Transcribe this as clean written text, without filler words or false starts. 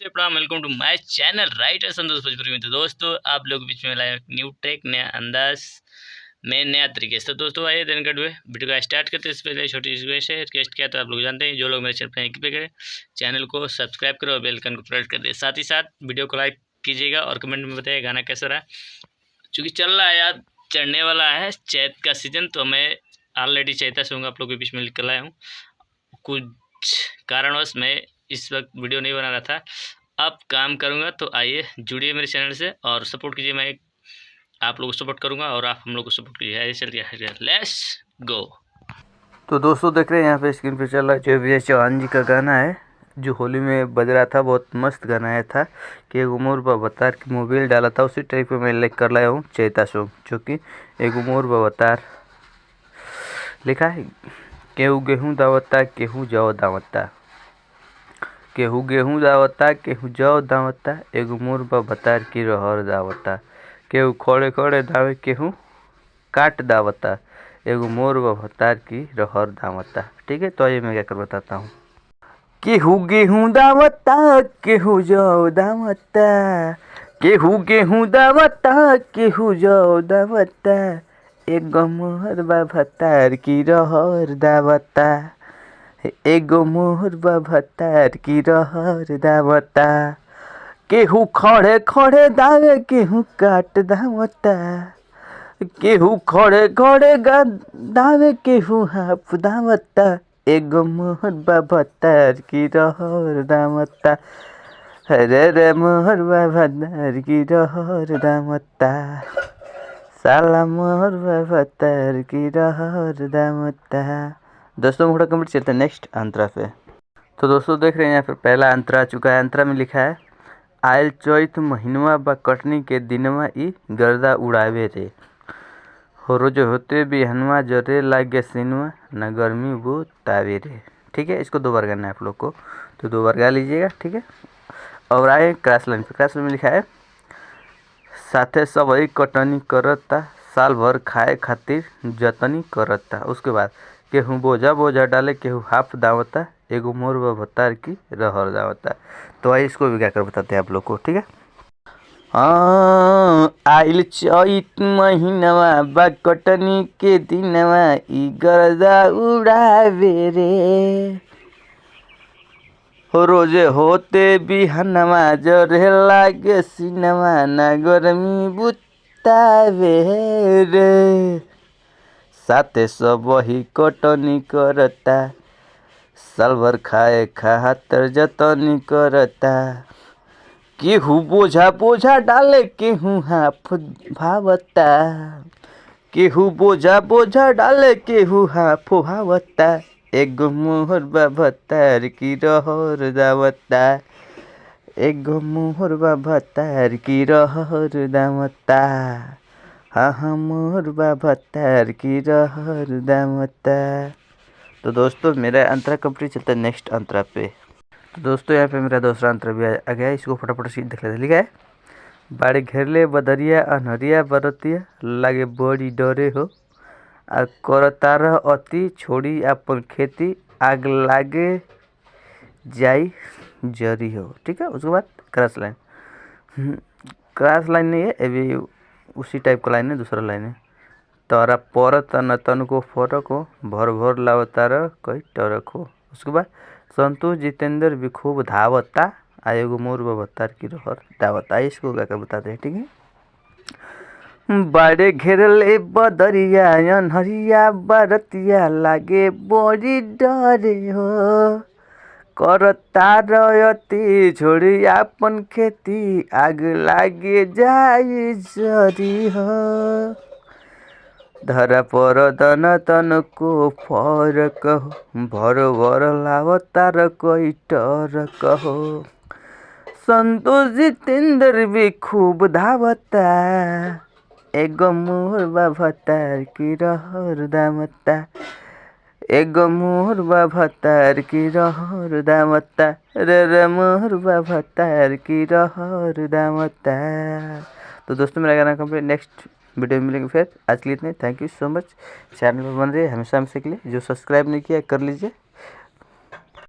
प्रणाम, welcome to my channel writer Santosh Bhojpuri में। तो दोस्तों आप लोग के बीच में लाए न्यू ट्रैक, नया अंदाज में नया तरीके से। तो दोस्तों आइए दिन कट हुए वीडियो का स्टार्ट करते हैं। इससे पहले छोटी रिक्वेस्ट है, रिक्वेस्ट किया तो आप लोग जानते हैं, जो लोग मेरे चैनल पर पे करें, चैनल को सब्सक्राइब करो और बेल आइकन को प्रेस कर दे। साथ ही साथ वीडियो को लाइक कीजिएगा और कमेंट में बताइए गाना कैसा रहा। चूँकि चल रहा है यार, चढ़ने वाला है चैत का सीज़न, तो मैं ऑलरेडी चैता सॉन्ग आप लोगों के बीच में लेकर लाया हूँ। कुछ कारणवश मैं इस वक्त वीडियो नहीं बना रहा था, अब काम करूँगा। तो आइए जुड़िए मेरे चैनल से और सपोर्ट कीजिए। मैं आप लोगों को सपोर्ट करूँगा और आप हम लोग को सपोर्ट कीजिए। आइए चलिए लेट्स गो। तो दोस्तों देख रहे हैं यहाँ पे स्क्रीन पे चल रहा है जो विजय चौहान जी का गाना है, जो होली में बज रहा था। बहुत मस्त गाना आया था कि एक उमर बवतार की मोबाइल डाला था, उसी टाइप पे मैं लाइक कर लाया हूँ चैता सॉन्ग, जो कि एक उमर बवतार लिखा है। केहू गेहूँ दावता केहू जौ दावता, केहू गेहूँ दावता केहू जौ दावता, एगो मोर बवतार की रहर दावता, केहू खड़े खड़े दावे केहू काट दावता, एगो मोर बवतार की रहर दावता। ठीक है, तो आइए मैं क्या कर बताता हूँ। केहू गेहूँ दावता केहू जौ दावता, केहू गेहूँ दावता केहू जौ दावता, एगो मोर बवतार की रहर दावता, एगो मोर बवतार की रहर दावता, केहू खड़े खड़े दावे केहू काट दावता, केहू खड़े खड़े दावे केहू हाफ दावता, एगो मोर बवतार की रहर दावता, अरे रे मोर बवतार की रहर दावता, साला मोर बवतार की रहर दावता। दोस्तों मोटा कंप्लीट चलते हैं नेक्स्ट अंतरा पे। तो दोस्तों देख रहे हैं यहाँ पे पहला अंतरा आ चुका है। अंतरा में लिखा है, आयल चैत महीनवा बा कटनी के दिनवा ई गर्दा उड़ावे रे, हो रोज होते बिहनवा जरे लागे सिनवा न गर्मी वो तावे रे। ठीक है, इसको दो बार गाना है आप लोग को, तो दो बार गा लीजिएगा। ठीक है, और आए क्रॉस लाइन पे। क्रॉस लाइन में लिखा है, साथे सब ही कटनी करता, साल भर खाए खातिर जतनी करता। उसके बाद केहू बोझा बोझा डाले केहू हाफ दावता, एगो मोर बवतार की रहर दावता। तो आइए इसको भी गा कर बताते हैं आप लोग को। ठीक है, आइल चैत महीनवा बा कटनी के दिनवा ई गर्दा उड़ावे रे, हो रोजे होते बिहनवा जरे लागे सिनवा ना गर्मी बुतावे रे, साथे सब ही कटनी करता, साल भर खाए खातर जतनी करता, केहू बोझा बोझा डाले केहू हाफ भावता, केहू बोझा बोझा डाले केहू हाफ भावता, एगो मोहर बवतार की रहर दावता, एगो मोहर बवतार की रहर दावता, हाँ मोर बवतार की रहर दावता। तो दोस्तों मेरा अंतरा कंप्लीट चलता है नेक्स्ट अंतरा पे। तो दोस्तों यहाँ पे मेरा दूसरा अंतरा भी आ गया, इसको फटाफट से देख लेते। लिखा है, बाड़े घेरले बदरिया अनहरिया बरतिया, लागे बड़ी डरे हो, आ करतार अति छोड़ी अपन खेती, आग लागे जाई जरी हो। ठीक है, उसके बाद क्रॉस लाइन। क्रॉस लाइन नहीं है, अभी उसी टाइप का लाइन है, दूसरा लाइन है। तोरा परत न तन को फरक हो, भर भर लावतार कई टरक हो। उसके बाद संतोष जितेंद्र भी खूब धावता, आएगो मोर बवतार की रहर दावता। इसको गा कर बताते हैं। ठीक है, बाड़े घेरले बदरिया अनहरिया बरतिया, लागे बड़ी डरे हो, करता रयती छोड़ी अपन खेती, आग लागे जाई जरी हो, धरा पर दन तन को फरक हो, भर भर लावतार कोई टरक हो, संतोष जितेंद्र भी खूब धावता, एगो मोर बवतार की रहर दावता, एगो मोर बवतार की रहर दावता, रे मोर बवतार की रहर दावता। तो दोस्तों मेरा गाना कंप्लीट, नेक्स्ट वीडियो में मिलेंगे फिर। आज के लिए इतने, thank you so much. Channel पर बन रहे हमेशा के लिए, जो सब्सक्राइब नहीं किया कर लीजिए।